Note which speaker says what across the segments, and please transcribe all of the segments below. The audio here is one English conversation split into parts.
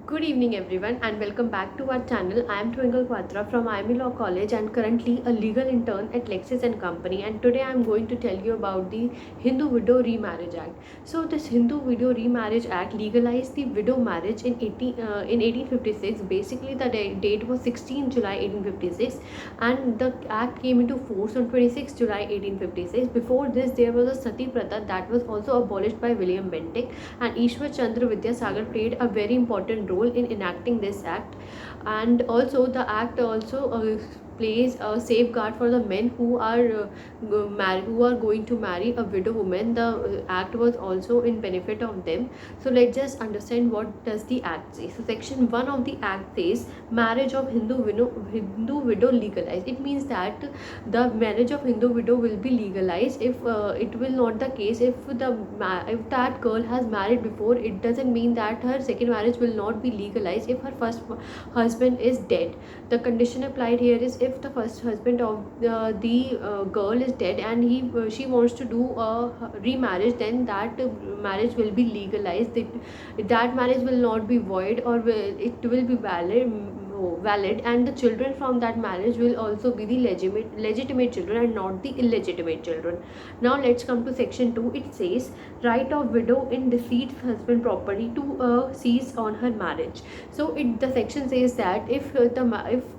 Speaker 1: Good evening, everyone, and welcome back to our channel. I am Twinkle Quatra from IME Law College and currently a legal intern at Lexis and Company. And today I am going to tell you about the Hindu Widow Remarriage Act. So, this Hindu Widow Remarriage Act legalized the widow marriage in 1856. Basically, the date was 16 July 1856, and the act came into force on 26 July 1856. Before this, there was a Sati Pratha that was also abolished by William Bentinck, and Ishwar Chandra Vidyasagar played a very important role in enacting this act. And also the act also plays a safeguard for the men who are who are going to marry a widow woman. The act was also in benefit of them. So let's just understand what does the act say. So section 1 of the act says marriage of Hindu widow legalized. It means that the marriage of Hindu widow will be legalized. If it will not the case, if that girl has married before, it doesn't mean that her second marriage will not be legalized if her first husband is dead. The condition applied here is if the first husband of the girl is dead and she wants to do a remarriage, then that marriage will be legalized. That marriage will not be void, or it will be valid, and the children from that marriage will also be the legitimate children and not the illegitimate children. Now let's come to section 2. It says right of widow in deceased husband property to seize on her marriage. So the section says that if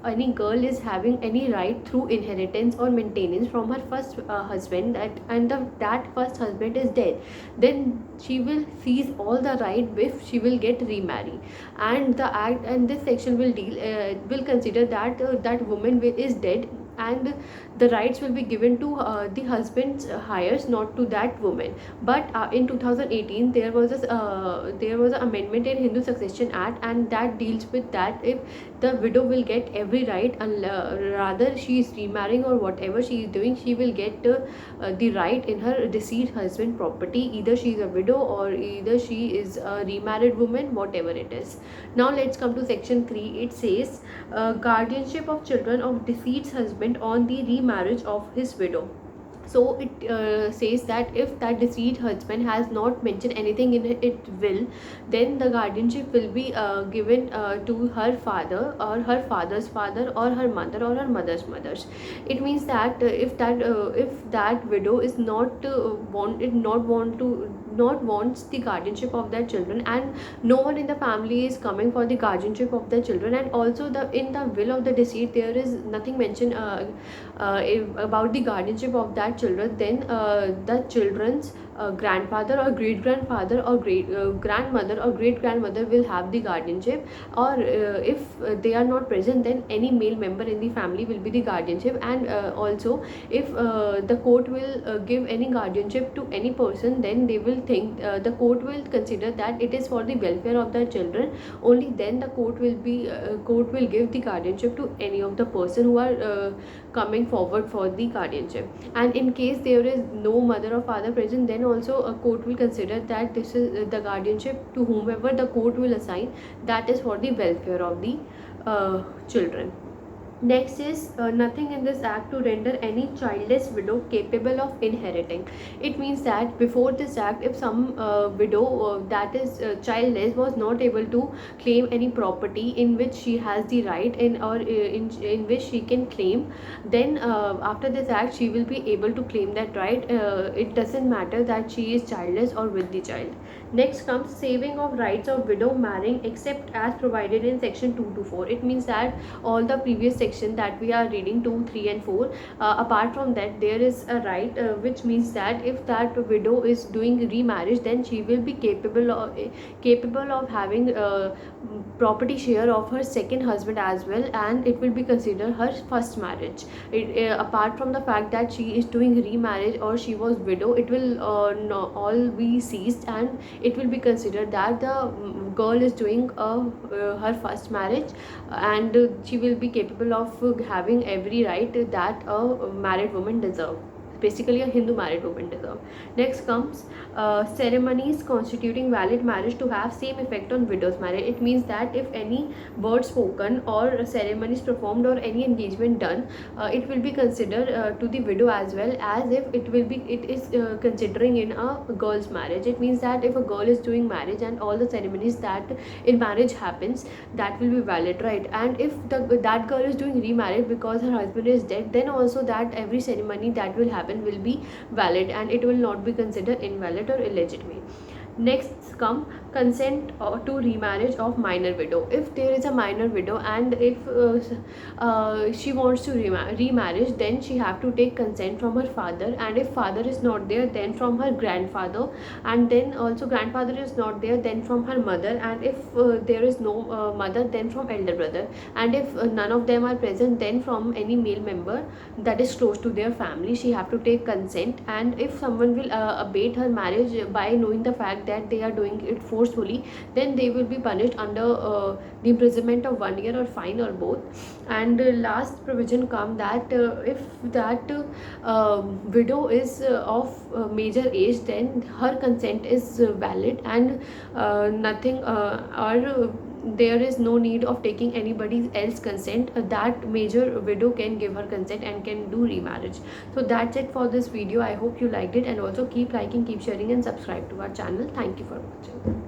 Speaker 1: any girl is having any right through inheritance or maintenance from her first husband, that first husband is dead, then she will seize all the right if she will get remarried. And the act and this section will consider that that woman is dead, and the rights will be given to the husband's heirs, not to that woman. But in 2018 there was an amendment in Hindu Succession Act, and that deals with that if the widow will get every right, and rather she is remarrying or whatever she is doing, she will get the right in her deceased husband property. Either she is a widow or either she is a remarried woman, whatever it is. Now let's come to section 3. It says guardianship of children of deceased husband on the remarriage of his widow. So it says that if that deceased husband has not mentioned anything in it will, then the guardianship will be given to her father or her father's father or her mother or her mother's mothers. It means that if that widow is not wants the guardianship of their children, and no one in the family is coming for the guardianship of their children, and also in the will of the deceased there is nothing mentioned about the guardianship of that children, then the children's grandfather or great grandfather or great grandmother or great grandmother will have the guardianship. Or if they are not present, then any male member in the family will be the guardianship. And also if the court will give any guardianship to any person, then they will think the court will consider that it is for the welfare of the children. Only then the court will give the guardianship to any of the person who are coming forward for the guardianship. And in case there is no mother or father present, then also a court will consider that this is the guardianship to whomever the court will assign, that is for the welfare of the children. Next is nothing in this act to render any childless widow capable of inheriting. It means that before this act, if some widow that is childless was not able to claim any property in which she has the right in which she can claim, then after this act she will be able to claim that right. It doesn't matter that she is childless or with the child. Next comes saving of rights of widow marrying except as provided in section 2 to 4. It means that all the previous section that we are reading 2, 3 and 4, apart from that there is a right which means that if that widow is doing remarriage, then she will be capable of having property share of her second husband as well, and it will be considered her first marriage. Apart from the fact that she is doing remarriage or she was widow, it will all be seized, and it will be considered that the girl is doing her first marriage, and she will be capable of having every right that a married woman deserves. basically a Hindu married woman deserve. Next comes ceremonies constituting valid marriage to have same effect on widow's marriage. It means that if any word spoken or ceremonies performed or any engagement done, it will be considered to the widow as well as if it is considering in a girl's marriage. It means that if a girl is doing marriage and all the ceremonies that in marriage happens, that will be valid, right? And if that girl is doing remarriage because her husband is dead, then also that every ceremony that will happen will be valid and it will not be considered invalid or illegitimate. Next come consent to remarriage of minor widow. If there is a minor widow and if she wants to remarriage, then she have to take consent from her father, and if father is not there, then from her grandfather, and then also grandfather is not there, then from her mother, and if there is no mother, then from elder brother, and if none of them are present, then from any male member that is close to their family. She have to take consent, and if someone will abate her marriage by knowing the fact that they are doing it forcefully, then they will be punished under the imprisonment of 1 year or fine or both. And last provision come that if that widow is of major age, then her consent is valid, and nothing or there is no need of taking anybody else consent. That major widow can give her consent and can do remarriage. So that's it for this video. I hope you liked it, and also keep liking, keep sharing, and subscribe to our channel. Thank you for watching.